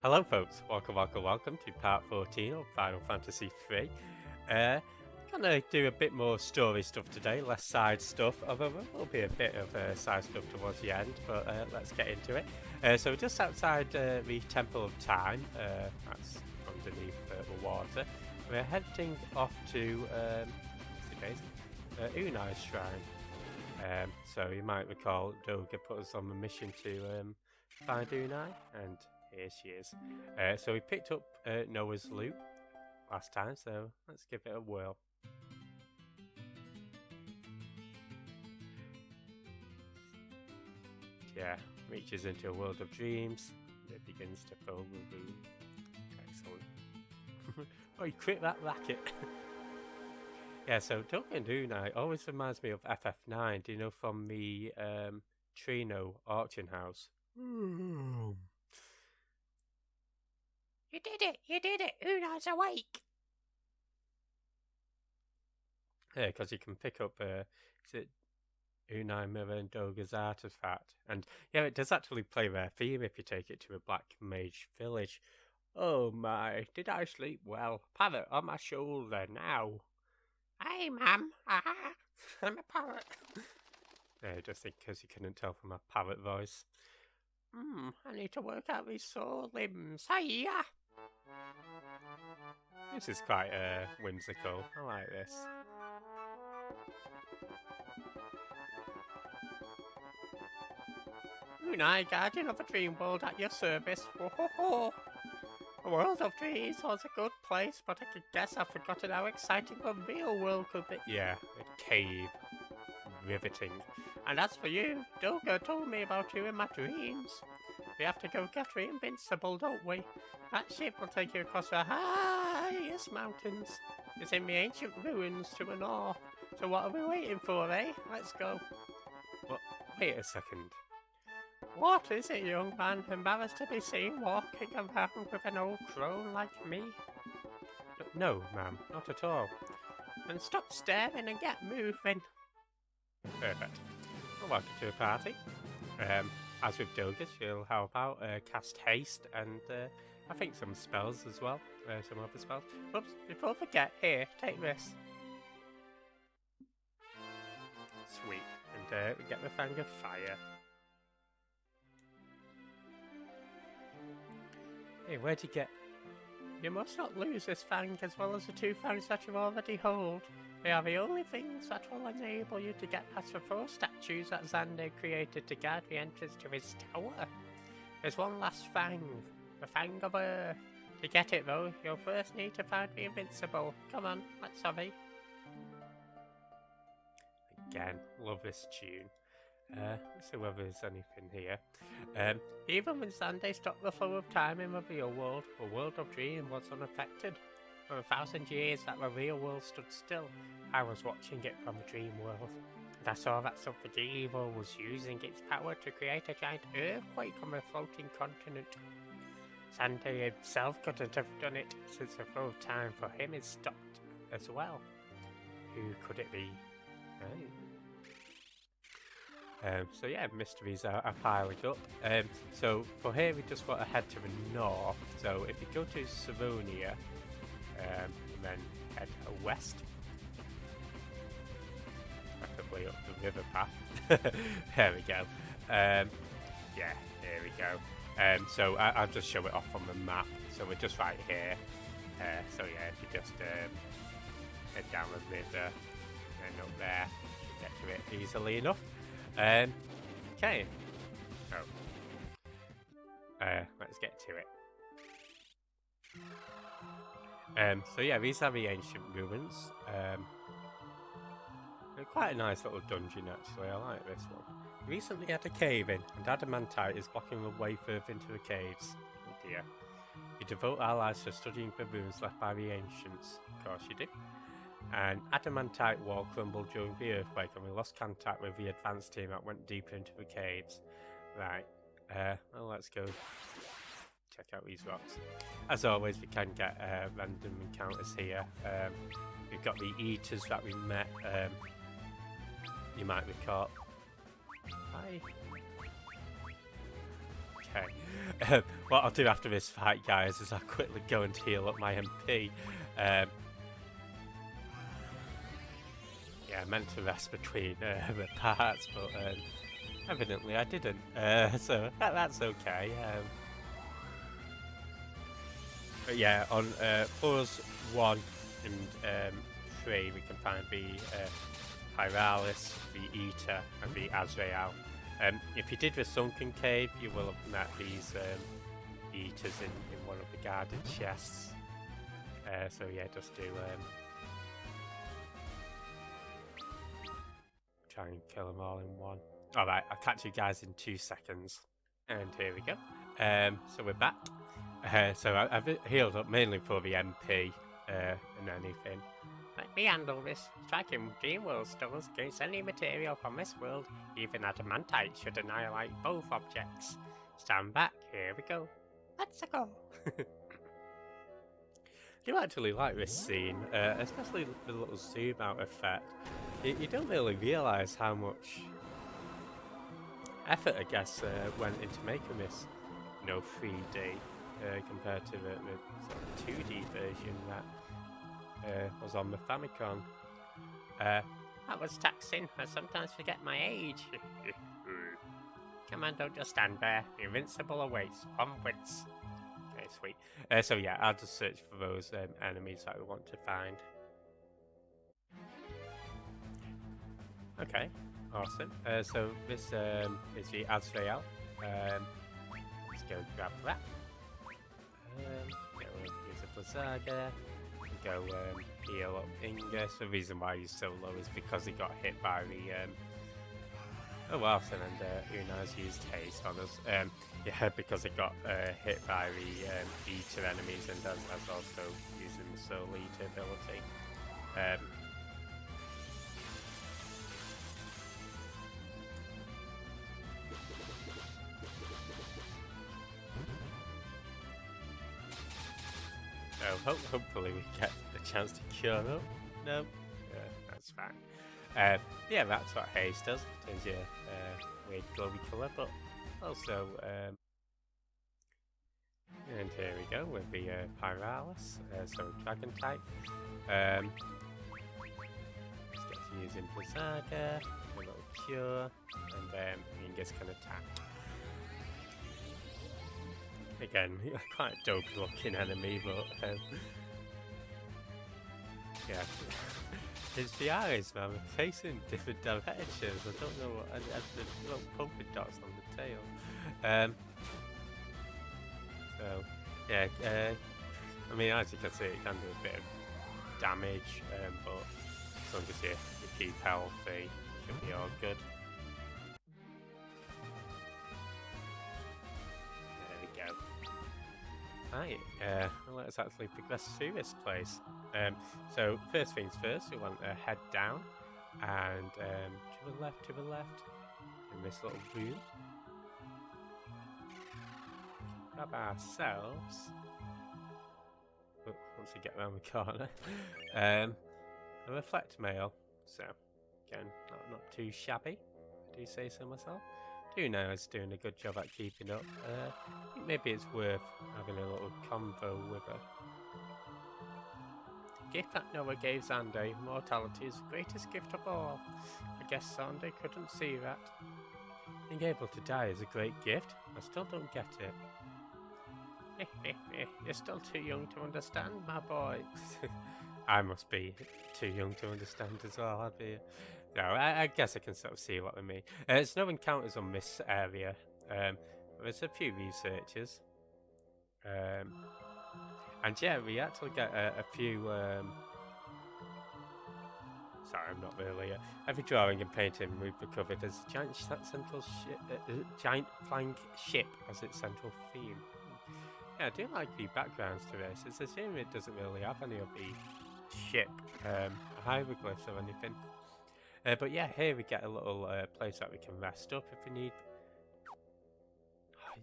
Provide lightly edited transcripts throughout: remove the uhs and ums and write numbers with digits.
Hello folks, welcome to part 14 of Final Fantasy 3. Gonna do a bit more story stuff today, less side stuff, although there will be a bit of side stuff towards the end, but let's get into it. So just outside the Temple of Time, that's underneath the water, we're heading off to Unei's shrine. So you might recall Doga put us on the mission to find Unei, and here she is. So we picked up Noah's lute last time, so let's give it a whirl. Yeah, reaches into a world of dreams. It begins to fill the room. Excellent. Oh, you quit that racket. Yeah, so Doga and Unei always reminds me of FF9, do you know, from the Trino auction house. You did it! Unei's awake! Yeah, because you can pick up, is it Unei Mirror and Doga's artifact? And yeah, it does actually play their theme if you take it to a Black Mage village. Oh my, did I sleep well? Parrot on my shoulder now. Aye, ma'am. Aha! I'm a parrot. Yeah, just think because you couldn't tell from my parrot voice. I need to work out these sore limbs. Hiya! This is quite whimsical. I like this. Unei, guardian of a dream world at your service. Ho ho ho! A world of dreams was a good place, but I could guess I've forgotten how exciting the real world could be. Yeah, a cave. Riveting. And as for you, Doga told me about you in my dreams. We have to go get Invincible, don't we? That ship will take you across the highest mountains. It's in the ancient ruins to the north. So what are we waiting for, eh? Let's go. Well, wait a second. What is it, young man? Embarrassed to be seen walking around with an old crone like me? No, ma'am, not at all. Then stop staring and get moving. Perfect. Well, welcome to a party. As with Doga, she'll help out, cast haste, and I think some spells as well. Some other spells. Oops, before I forget, here, take this. Sweet. And we get the Fang of Fire. Hey, where'd you get? You must not lose this fang as well as the two fangs that you already hold. They are the only things that will enable you to get past the 4 statues that Xande created to guard the entrance to his tower. There's one last fang, the Fang of Earth. To get it though, you'll first need to find the Invincible. Come on, let's hurry. Again, love this tune. Let's see whether there's anything here. Even when Xande stopped the flow of time in the real world, the world of dream was unaffected. For 1,000 years that the real world stood still, I was watching it from the dream world. And I saw that something evil was using its power to create a giant earthquake on the floating continent. Xande himself couldn't have done it, since the flow of time for him is stopped as well. Who could it be? So yeah, mysteries are piling up. So for here we just want to head to the north. So if you go to Savonia, and then head west, preferably up the river path. There we go. Yeah, there we go. So I'll just show it off on the map. So we're just right here. So yeah, if you just head down the river and up there, you should get to it easily enough. Okay. So, let's get to it. So yeah, these are the ancient ruins. They're quite a nice little dungeon actually, I like this one. Recently had a cave in, and adamantite is blocking the way further into the caves. Oh dear. You devote our lives to studying the ruins left by the ancients. Of course you do. An adamantite wall crumbled during the earthquake, and we lost contact with the advance team that went deeper into the caves. Right, well, let's go check out these rocks. As always, we can get random encounters here. We've got the eaters that we met. You might recall. Hi. Okay. What I'll do after this fight, guys, is I'll quickly go and heal up my MP. Yeah, I meant to rest between the parts, but evidently I didn't. So that's okay. But yeah, on floors 1 and 3, we can find the Pyralis, the Eater, and the Azrael. If you did the Sunken Cave, you will have met these Eaters in one of the guarded chests. So yeah, just do try and kill them all in one. Alright, I'll catch you guys in 2 seconds. And here we go. So we're back. So I've healed up mainly for the MP and anything. Let me handle this. Striking Dreamworld stones against any material from this world, even adamantite, should annihilate both objects. Stand back, here we go. Let's go. I do actually like this scene, especially the little zoom out effect. You don't really realise how much effort, I guess, went into making this, 3D compared to the sort of 2D version that was on the Famicom. That was taxing. I sometimes forget my age. Come on, don't just stand there. Invincible awaits. Onwards. Okay, sweet. So yeah, I'll just search for those enemies that we want to find. Okay, awesome. So this is the Azrael. Let's go grab that. Go use a Blazzaga. Go heal up Inga. So the reason why he's so low is because he got hit by the Waterfall, and Unei's used haste on us. Yeah, because it got hit by the Eater enemies, and as also using the Soul Eater ability. So hopefully we get a chance to cure up. No, that's fine. Yeah, that's what haste does. Turns your weird glowy colour, but also, and here we go with the Pyralis, so dragon type. Let's get to use Blazzaga, a little cure, and Ingus can attack. Again, quite a dope looking enemy, but yeah. His eyes, man, are facing different directions. I don't know what. I have the little pumping dots on the tail. So, yeah. I mean, as you can see, it can do a bit of damage, but as long as you keep healthy, should be all good. There we go. Right, well, let's actually progress through this place. So first things first, we want to head down and to the left, in this little room. Grab ourselves, once we get around the corner, a reflect mail. So again, not too shabby, I do say so myself. Unei is doing a good job at keeping up. I think maybe it's worth having a little convo with her. The gift that Noah gave Xande, immortality, is the greatest gift of all. I guess Xande couldn't see that. Being able to die is a great gift. I still don't get it. You're still too young to understand, my boy. I must be too young to understand as well, I'd be. No, I guess I can sort of see what they mean. There's no encounters on this area. There's a few researchers. And yeah, we actually get a few... sorry, I'm not really... every drawing and painting we've recovered is a giant central giant flying ship as its central theme. Yeah, I do like the backgrounds to this. It's a shame it doesn't really have any of the ship hieroglyphs or anything. But yeah, here we get a little place that we can rest up if we need.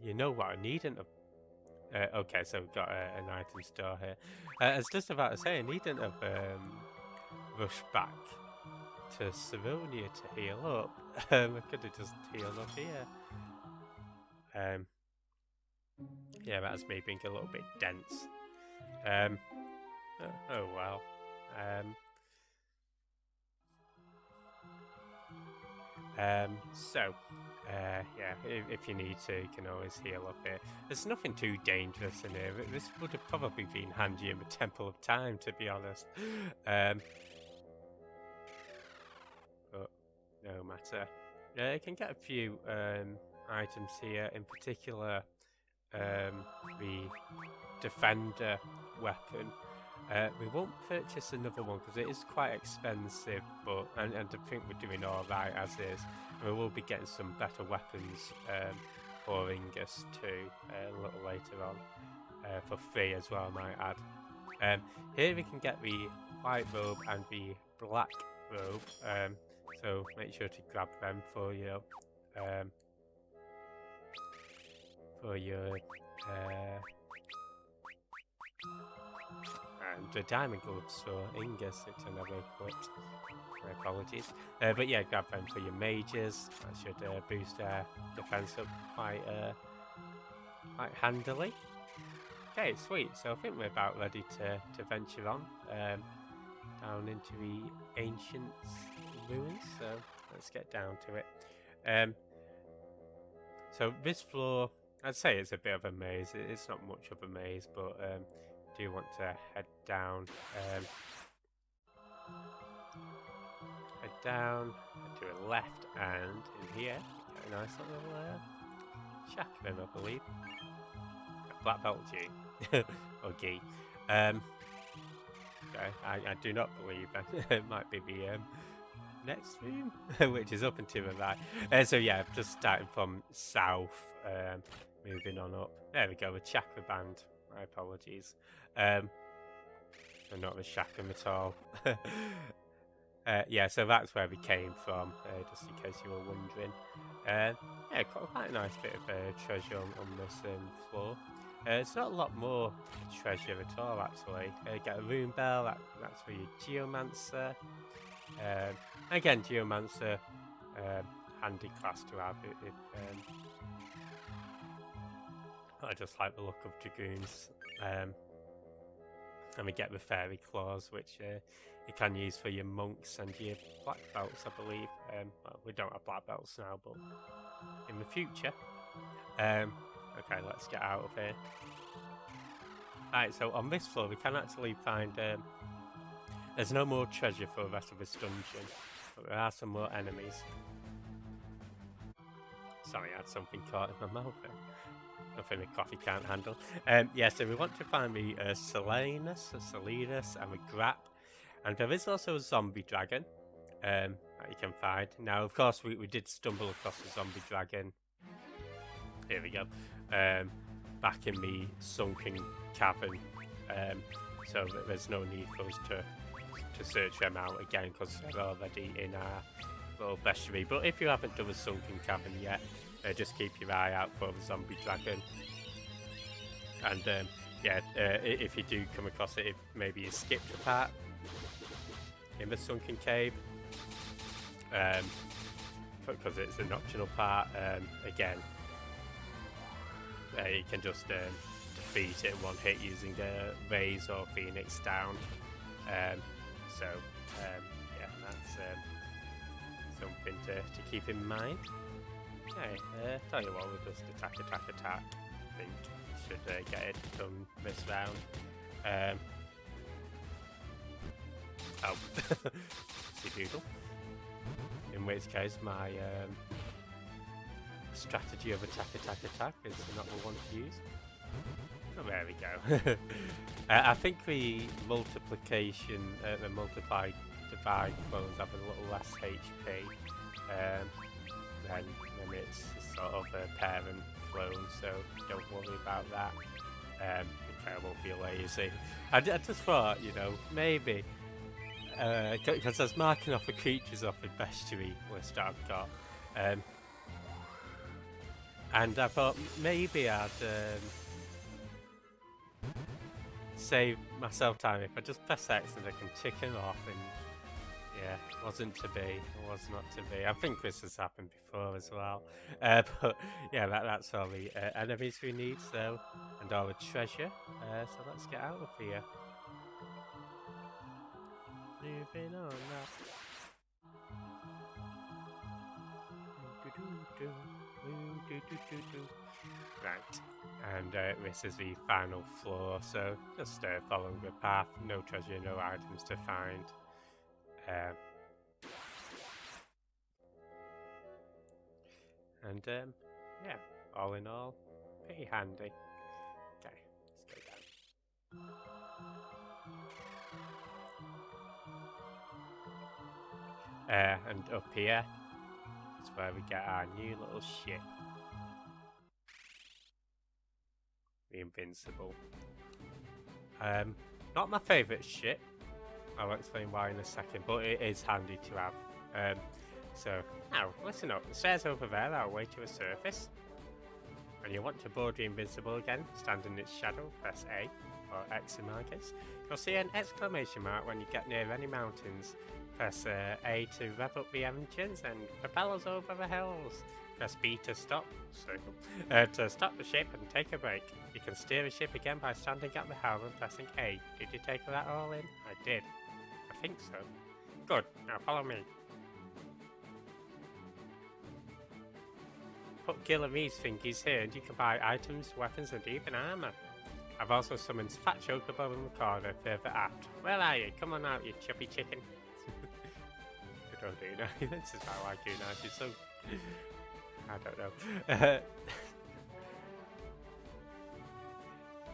You know what I needn't have. Okay, so we've got an item store here. I was just about to say, I needn't have rushed back to Saronia to heal up. I could have just healed up here. Yeah, that's me being a little bit dense. Oh well. Yeah, if you need to, you can always heal up here. There's nothing too dangerous in here. This would have probably been handy in the Temple of Time, to be honest. But no matter. You can get a few items here, in particular the Defender weapon. We won't purchase another one because it is quite expensive, but and I think we're doing alright as is. And we will be getting some better weapons for Ingus too a little later on for free as well, I might add. Here we can get the white robe and the black robe, so make sure to grab them for your and the diamond gloves for Ingus, which I never equipped. My apologies. But yeah, grab them for your mages. That should boost their defense up quite handily. Okay, sweet. So I think we're about ready to venture on down into the ancient ruins. So let's get down to it. So this floor, I'd say it's a bit of a maze. It's not much of a maze, but do want to head down. Head down to a left, and in here, got a nice little shack then, I believe. A black belt G or G. Okay, I do not believe that. It might be the next room, which is up and to the right. So yeah, just starting from south, moving on up. There we go, the chakra band. My apologies. I'm not the Shackham at all. Yeah, so that's where we came from, just in case you were wondering. Yeah, quite a nice bit of treasure on this floor. It's not a lot more treasure at all, actually. Get a rune bell, that's for your geomancer. Again, geomancer, handy class to have. I just like the look of dragoons. And we get the fairy claws, which you can use for your monks and your black belts, I believe. Well, we don't have black belts now, but in the future. Okay, let's get out of here. Alright, so on this floor we can actually find... there's no more treasure for the rest of this dungeon, but there are some more enemies. Sorry, I had something caught in my mouth there. Nothing the coffee can't handle. Yeah, so we want to find the Silenus, and the Gaap. And there is also a zombie dragon that you can find. Now, of course, we did stumble across a zombie dragon. Here we go. Back in the sunken cavern. So there's no need for us to search them out again because they're already in our little bestiary. But if you haven't done a sunken cavern yet, just keep your eye out for the zombie dragon. And yeah, if you do come across it, if maybe you skipped a part in the sunken cave, because it's an optional part, again, you can just defeat it in one hit using a raise or phoenix down. So yeah, that's something to keep in mind. Okay, tell you what, we'll just attack. I think should get it done this round. Oh, see doodle. In which case, my strategy of attack is not the one to use. Oh, there we go. I think the multiplication, the multiply divide clones have a little less HP. Then it's sort of a parent clone, so don't worry about that. Okay, I won't be lazy. I just thought, you know, maybe because I was marking off the creatures off the bestiary list that I've got, and I thought maybe I'd save myself time if I just press X and I can tick them off Yeah, wasn't to be. It was not to be. I think this has happened before as well. But yeah, that's all the enemies we need, so, and all the treasure. So let's get out of here. Moving on now. Right, and this is the final floor, so just following the path. No treasure, no items to find. And yeah, all in all, pretty handy. Okay, let's go down. And up here is where we get our new little ship. The Invincible. Not my favourite ship. I'll explain why in a second, but it is handy to have. So, now, listen up. The stairs over there are a way to the surface. When you want to board the Invincible again, stand in its shadow, press A, or X in my case. You'll see an exclamation mark when you get near any mountains. Press A to rev up the engines and propel us over the hills. Press B to stop, to stop the ship and take a break. You can steer the ship again by standing at the helm and pressing A. Did you take that all in? I did. I think so. Good, now follow me. Put Gillamese thingies here and you can buy items, weapons and even armour. I've also summoned Fat Chocobo in the corner further aft. Where are you? Come on out, you chubby chicken. Good old Unei. This is how I like Unei. She's so... I don't know.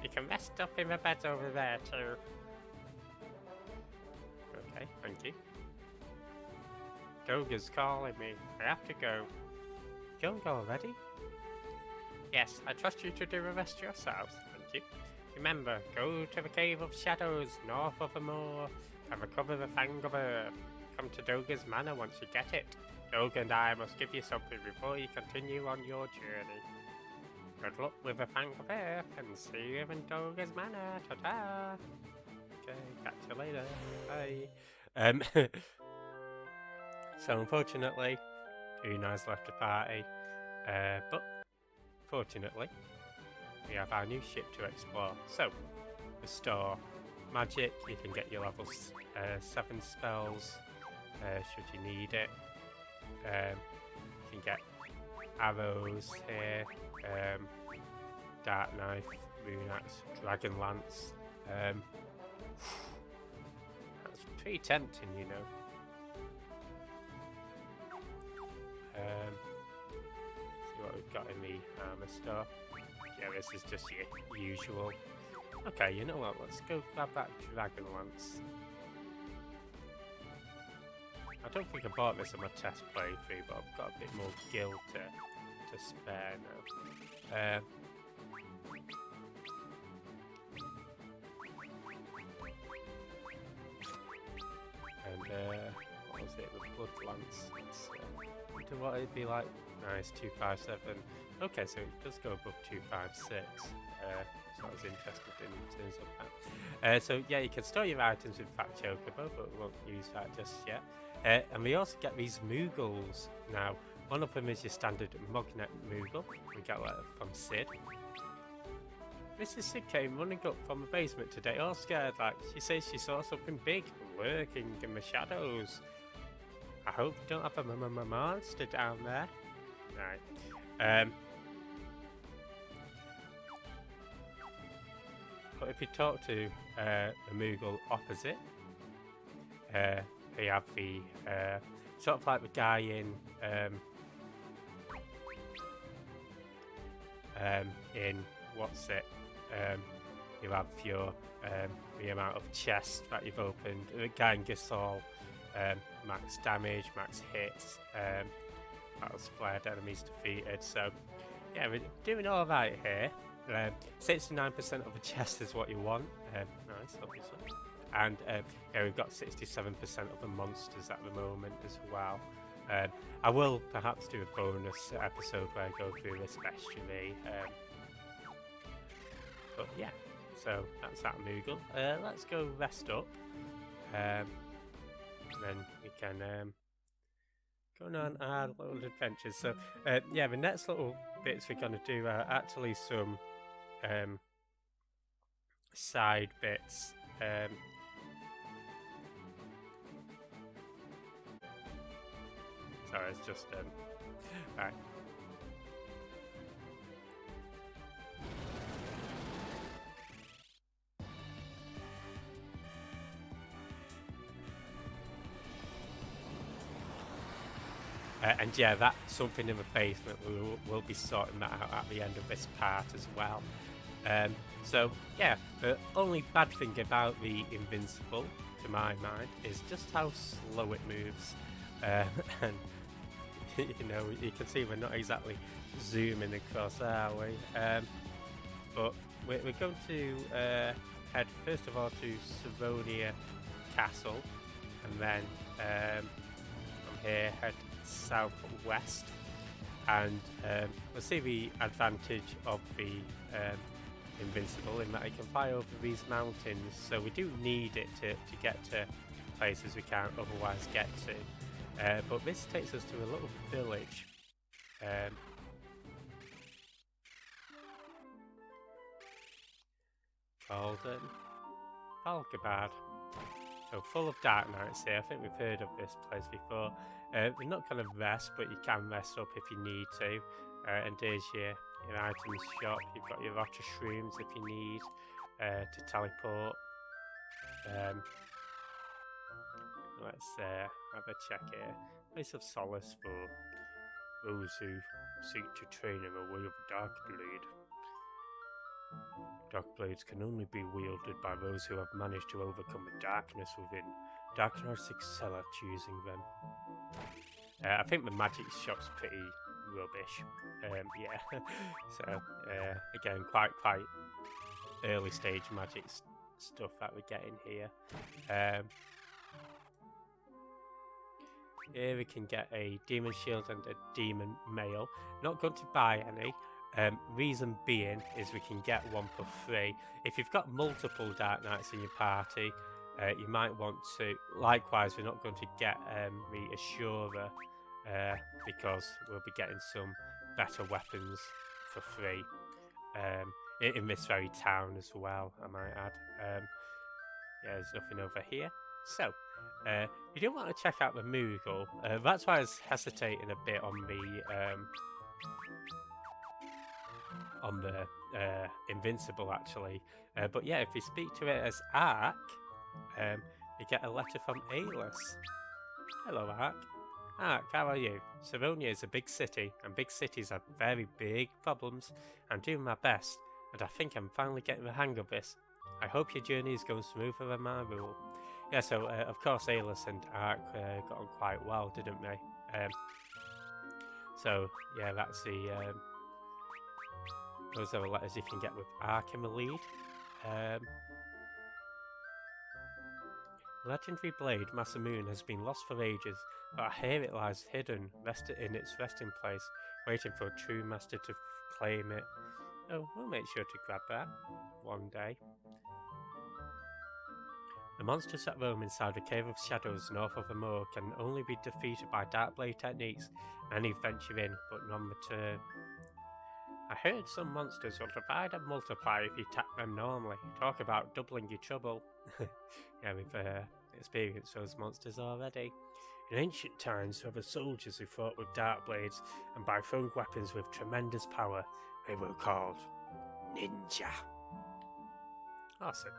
You can rest up in the beds over there too. Okay, thank you. Goga's calling me. I have to go. Going already? Yes, I trust you to do the rest yourselves. Thank you. Remember, go to the Cave of Shadows, north of the moor, and recover the Fang of Earth. Come to Doga's Manor once you get it. Doga and I must give you something before you continue on your journey. Good luck with the Fang of Earth, and see you in Doga's Manor. Ta-ta! Okay, catch you later. Bye. So unfortunately, Unei's left the party, but fortunately, we have our new ship to explore. So, the store. Magic, you can get your level 7 spells, should you need it. You can get arrows here, dark knife, moon axe, dragon lance. That's pretty tempting, you know. See what we've got in the armor store. Yeah, this is just your usual. Okay, you know what? Let's go grab that dragon lance. I don't think I bought this on my test playthrough, but I've got a bit more gil to spare now. What was it? The blood lance. Wonder what it'd be like. Nice, 257. Okay, so it does go above 256. So I was interested in terms of that. So yeah, you can store your items with Fat Chocobo, but we won't use that just yet. And we also get these Moogles now. One of them is your standard Mugnet Moogle. We got that from Sid. Mrs. Sid came running up from the basement today, all scared, like she says she saw something big lurking in the shadows. I hope you don't have a monster down there. Right. But if you talk to the Moogle opposite, they have the sort of like the guy in what's it? You have your the amount of chests that you've opened. The guy in Gisol, max damage, max hits, battles flared, enemies defeated. So yeah, we're doing all right here. 69% of the chest is what you want. Nice, obviously. And yeah, we've got 67% of the monsters at the moment as well. I will perhaps do a bonus episode where I go through this bestiary. But yeah, so that's that Moogle. Let's go rest up. then we can go on our little adventures. So yeah, the next little bits we're going to do are actually some side bits. Sorry, it's just alright. And yeah, that's something in the basement. We'll be sorting that out at the end of this part as well. So yeah, the only bad thing about the Invincible, to my mind, is just how slow it moves. And you know, you can see we're not exactly zooming across, are we? But we're going to head first of all to Savonia Castle, and then from here head southwest, and we'll see the advantage of the Invincible in that it can fly over these mountains, so we do need it to get to places we can't otherwise get to. But this takes us to a little village. Called Falgabard. So full of dark nights here. I think we've heard of this place before. We're not going to rest, but you can rest up if you need to. And there's your items shop. You've got your otter shrooms if you need to teleport. Let's have a check here. Place of solace for those who seek to train in the way of Darkblade. Darkblades can only be wielded by those who have managed to overcome the darkness within. Darkness excel at using them. I think the magic shop's pretty rubbish. Yeah. So again, quite early stage magic stuff that we're getting here. Here we can get a demon shield and a demon mail. Not going to buy any. Reason being is we can get one for free. If you've got multiple Dark Knights in your party, you might want to. Likewise, we're not going to get the Assurer because we'll be getting some better weapons for free in this very town as well, I might add. Yeah, there's nothing over here. So, you do want to check out the Moogle. That's why I was hesitating a bit on the Invincible, actually. But yeah, if you speak to it as Ark, you get a letter from Aeolus. Hello, Ark. Ark, how are you? Savonia is a big city, and big cities have very big problems. I'm doing my best, and I think I'm finally getting the hang of this. I hope your journey is going smoother than my rule. Yeah, so of course Aeolus and Ark got on quite well, didn't they? So yeah, that's the those are the letters you can get with Ark in the lead. Legendary blade Masamune has been lost for ages, but here it lies hidden, rested in its resting place, waiting for a true master to claim it. Oh, we'll make sure to grab that one day. The monsters that roam inside the Cave of Shadows north of the moor can only be defeated by Darkblade techniques. Many venture in, but none return. I heard some monsters will divide and multiply if you attack them normally. Talk about doubling your trouble. Yeah, we've experienced those monsters already. In ancient times, there were soldiers who fought with dark blades, and by throwing weapons with tremendous power, they were called ninja. Awesome.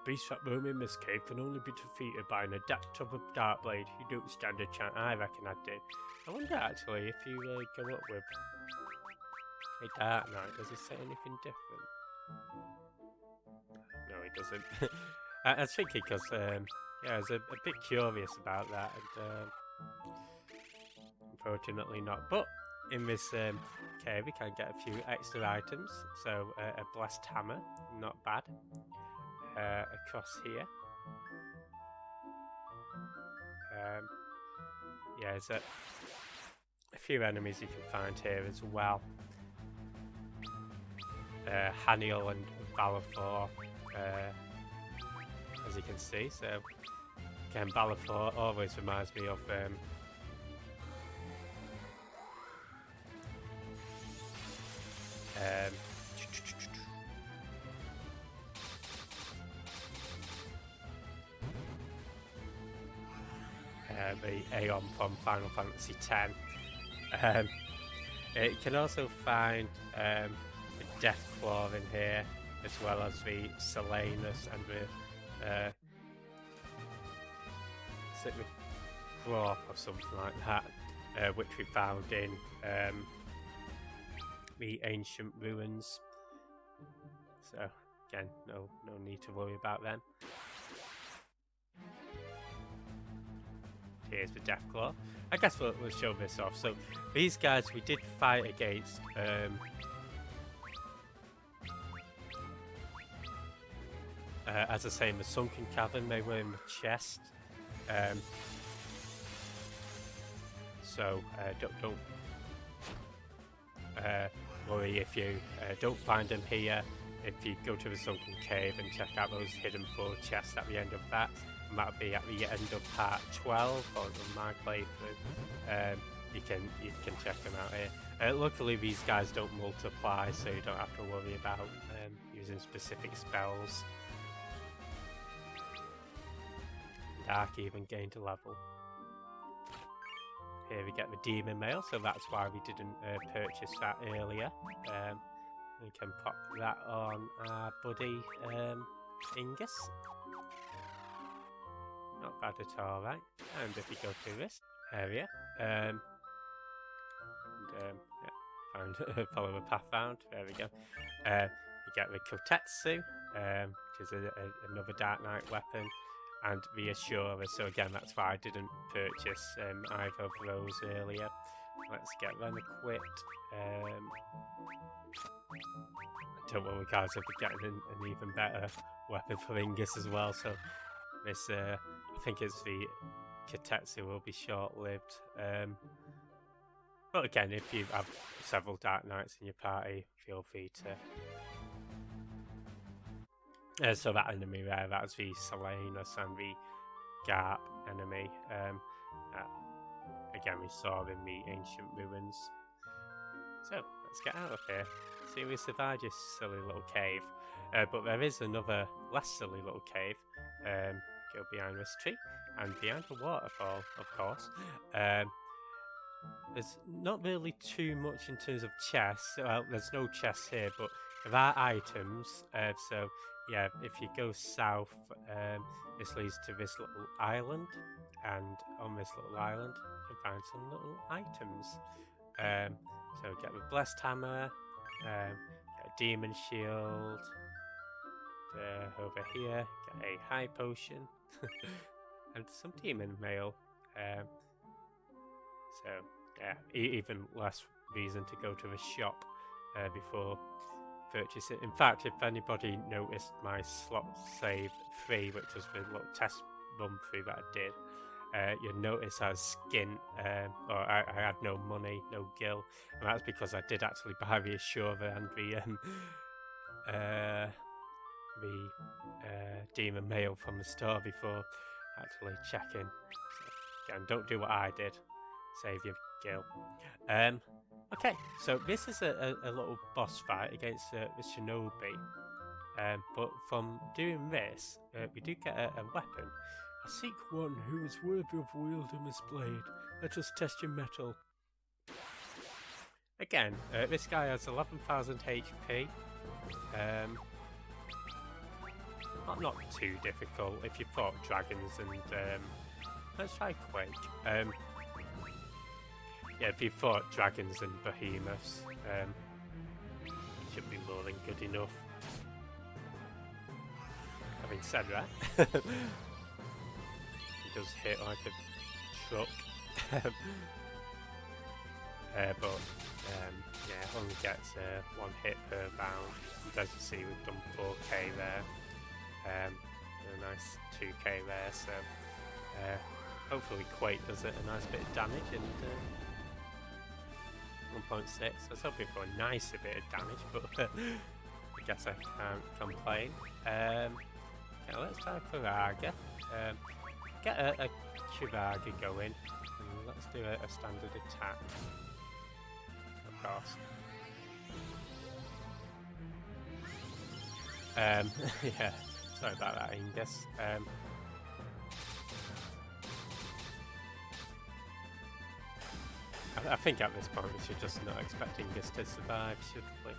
The beasts that roam in this cave can only be defeated by an adept of a dark blade. You don't stand a chance. I reckon I do. I wonder actually if you go up with a dark knight, does he say anything different? No, he doesn't. I was thinking because yeah, I was a bit curious about that, and unfortunately not. But in this cave, we can get a few extra items. So a blessed hammer, not bad. Across here, yeah, there's a few enemies you can find here as well. Haniel and Valefor, as you can see. So Again, Valefor always reminds me of the Aeon from Final Fantasy X. It can also find the Death Claw in here, as well as the Silenus and the Claw or something like that, which we found in the ancient ruins. So again, no need to worry about them. Here's the Deathclaw. I guess we'll show this off. So these guys we did fight against. As I say, in the Sunken Cavern, they were in the chest. So don't worry if you don't find them here. If you go to the Sunken Cave and check out those hidden 4 chests at the end of that, and that'll be at the end of part 12 or my playthrough. You can check them out here. Luckily, these guys don't multiply, so you don't have to worry about using specific spells. Dark even gained a level. Here we get the demon mail, so that's why we didn't purchase that earlier. We can pop that on our buddy Ingus. Not bad at all, right? And if we go through this area, yeah, follow the path round. There we go. You get the Kotetsu, which is another Dark Knight weapon, and the Assurer. So again, that's why I didn't purchase either of those earlier. Let's get them equipped. Don't worry, guys, I'll be getting an even better weapon for Ingus as well. So this, I think it's the Kotetsu will be short-lived. But again, if you have several Dark Knights in your party, feel free to. So that enemy there, that's the Silenus and the Gaap enemy. Again, we saw in the ancient ruins. So let's get out of here. See, we survived this silly little cave. But there is another less silly little cave. Go behind this tree and behind the waterfall, of course. There's not really too much in terms of chests. Well, there's no chests here, but there are items. So yeah, if you go south, this leads to this little island, and on this little island you can find some little items. So get the blessed hammer, get a demon shield. Over here, get a high potion and some demon mail. So yeah, even less reason to go to the shop before purchase it. In fact, if anybody noticed my slot save 3, which was the little test run through that I did, you'll notice I was skint, or I had no money, no gil, and that's because I did actually buy the Assurer and the demon mail from the store before actually checking. So, again, don't do what I did. Save your gil. Okay, so this is a little boss fight against the Shinobi. But from doing this, we do get a weapon. I seek one who is worthy of wielding this blade. Let us test your metal. Again, this guy has 11,000 HP. Not too difficult if you fought dragons and let's try Quake. Yeah, if you fought dragons and behemoths, should be more than good enough. Having said that, he does hit like a truck. But yeah, only gets 1 hit per round. And as you see, we've done 4k there. A nice 2k there, so hopefully Quake does it a nice bit of damage, and 1.6. I was hoping for a nicer bit of damage, but I guess I can't complain. Okay, let's try Pyralis. get a Chiraga going, and let's do a standard attack. Of course. Yeah, sorry about that, Ingus. I think at this point we should just not expect Ingus to survive, should we?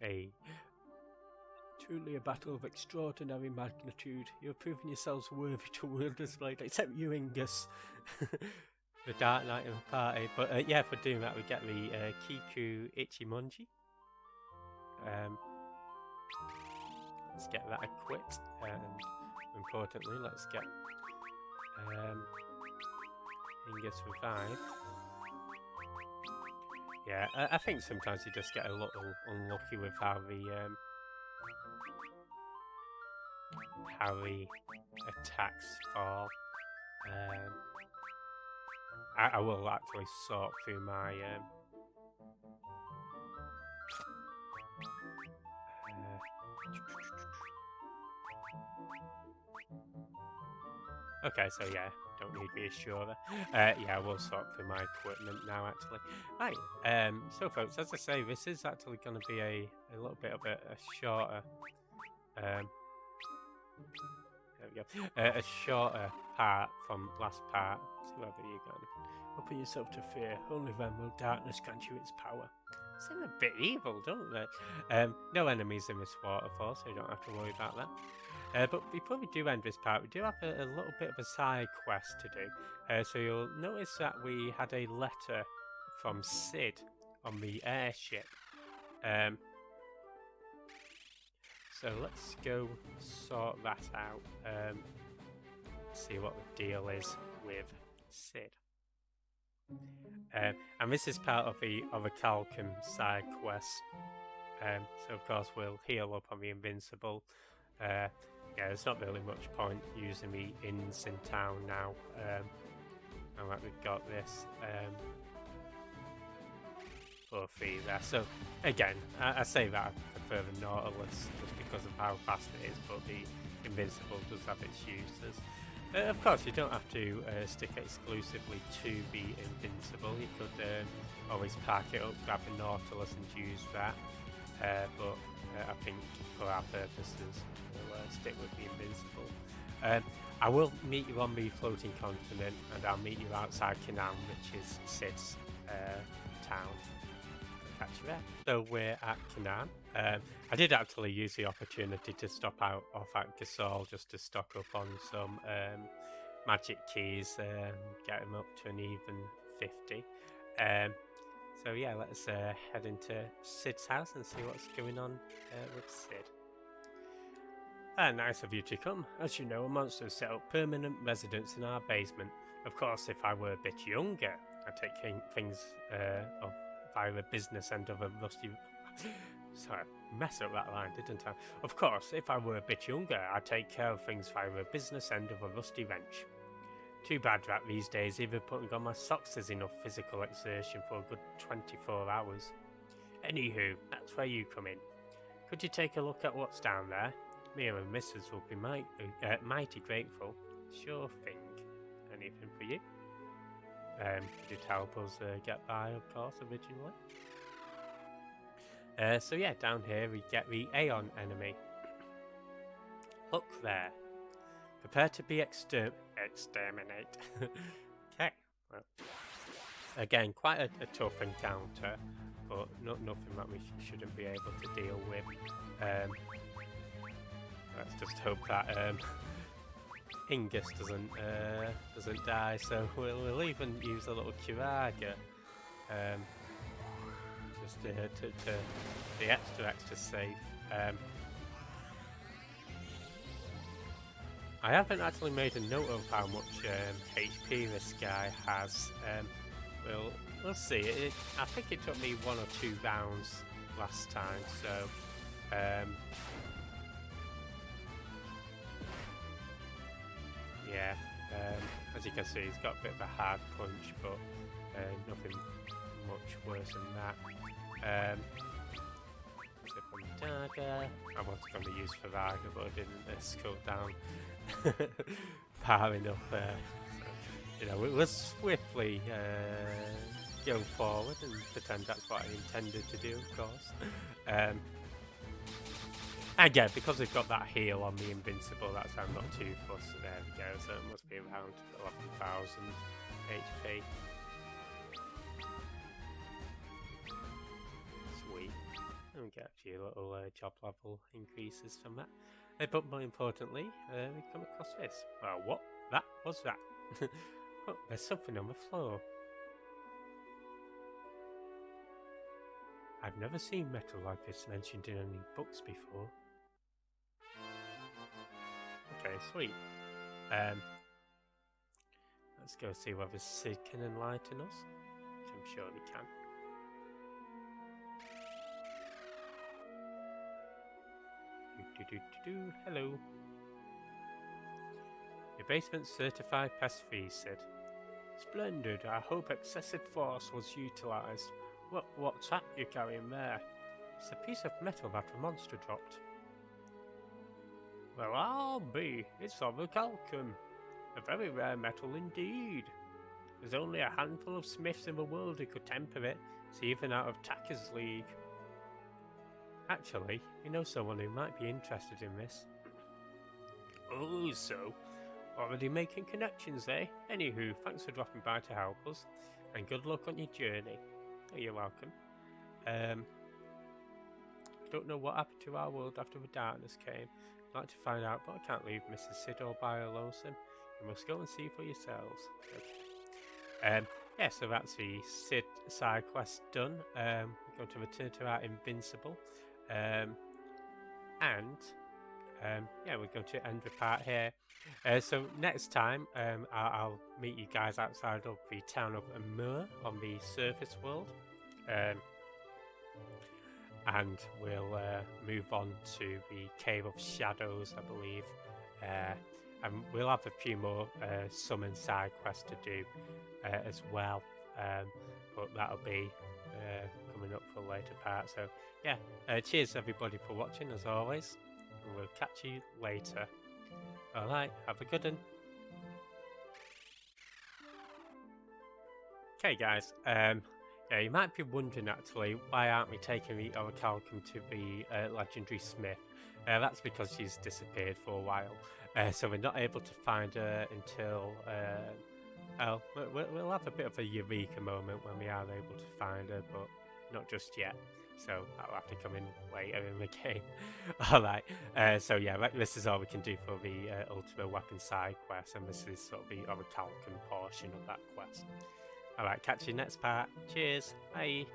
Okay. Truly a battle of extraordinary magnitude. You have proven yourselves worthy to wield this blade, except you, Ingus. The Dark Knight of the party. But yeah, for doing that we get the Kiku Ichimonji. Let's get that equipped, and importantly, let's get Ingus revived. Yeah, I think sometimes you just get a little unlucky with how the attacks fall. I will actually sort through my okay, so yeah, don't need reassurer. Yeah, we'll sort through my equipment now, actually. Right, so folks, as I say, this is actually going to be a little bit of a shorter, there we go, a shorter part from last part. See whether you're going to open yourself to fear. Only then will darkness grant you its power. Seem a bit evil, don't they? No enemies in this waterfall, so you don't have to worry about that. But before we do end this part, we do have a little bit of a side quest to do. So you'll notice that we had a letter from Sid on the airship. So let's go sort that out. See what the deal is with Sid. And this is part of the Orichalcum side quest. So of course we'll heal up on the Invincible. Yeah, there's not really much point using the inns in town now. Now that we've got this for free there. So again, I say that I prefer the Nautilus just because of how fast it is, but the Invincible does have its uses. Of course, you don't have to stick exclusively to the Invincible. You could always park it up, grab the Nautilus and use that. But I think for our purposes, we'll stick with the Invincible. I will meet you on the floating continent, and I'll meet you outside Canaan, which is Sid's town. Catch you there. So we're at Canaan. I did actually use the opportunity to stop off at Gasol just to stock up on some magic keys, get them up to an even 50. So yeah, let's head into Sid's house and see what's going on with Sid. Nice of you to come. As you know, a monster set up permanent residence in our basement. Of course, if I were a bit younger, I'd take things via the business end of a rusty... Sorry, messed up that line, didn't I? Of course, if I were a bit younger, I'd take care of things via the business end of a rusty wrench. Too bad that these days even putting on my socks is enough physical exertion for a good 24 hours. Anywho, that's where you come in. Could you take a look at what's down there? Me and Mrs. will be mighty grateful. Sure thing. Anything for you? Did help us get by, of course, originally. So yeah, down here we get the Aeon enemy. Look there. Prepare to be exterminate. Okay, well, again, quite a tough encounter, but nothing that we shouldn't be able to deal with. Let's just hope that Ingus doesn't die. So we'll even use a little Chiraga, just to be extra safe. I haven't actually made a note of how much HP this guy has. We'll see. I think it took me 1 or 2 rounds last time, so yeah. As you can see, he's got a bit of a hard punch, but nothing much worse than that. So dagger. I was going to use Faraga, but I didn't scroll down far enough there. So, you know, it was swiftly go forward and pretend that's what I intended to do, of course. And yeah, because we've got that heal on the Invincible, that's why I'm not too fussed. So there we go, so it must be around 11,000 HP. Sweet. And we get a few little job level increases from that. But more importantly, we come across this. Well, what? That was that. Oh, there's something on the floor. I've never seen metal like this mentioned in any books before. Okay, sweet. Let's go see whether Sid can enlighten us, which I'm sure he can. Hello. Your basement's certified pest free, Sid. Splendid. I hope excessive force was utilised. What's that you're carrying there? It's a piece of metal that a monster dropped. Well, I'll be. It's Orichalcum. A very rare metal indeed. There's only a handful of smiths in the world who could temper it. It's even out of Takker's league. Actually, we know someone who might be interested in this. Oh, so? Already making connections, eh? Anywho, thanks for dropping by to help us, and good luck on your journey. Oh, you're welcome. Don't know what happened to our world after the darkness came. I'd like to find out, but I can't leave Mrs. Sid all by her lonesome. You must go and see for yourselves. Okay. Yeah, so that's the Sid side quest done. We're going to return to our Invincible. Yeah, we're going to end the part here. So next time, I'll meet you guys outside of the town of Amur on the surface world. And we'll move on to the Cave of Shadows, I believe. And we'll have a few more summon side quests to do as well. But that'll be coming up for a later part. So yeah, cheers everybody for watching as always. And we'll catch you later. Alright, have a good one. Okay guys, yeah, you might be wondering actually, why aren't we taking the Orichalcum to the legendary smith? That's because she's disappeared for a while. So we're not able to find her until... we'll have a bit of a eureka moment when we are able to find her, but not just yet. So that'll have to come in later in the game. Alright, so yeah, this is all we can do for the Ultimate Weapon side quest, and this is sort of the Orichalcum portion of that quest. Alright, catch you next part. Cheers, bye!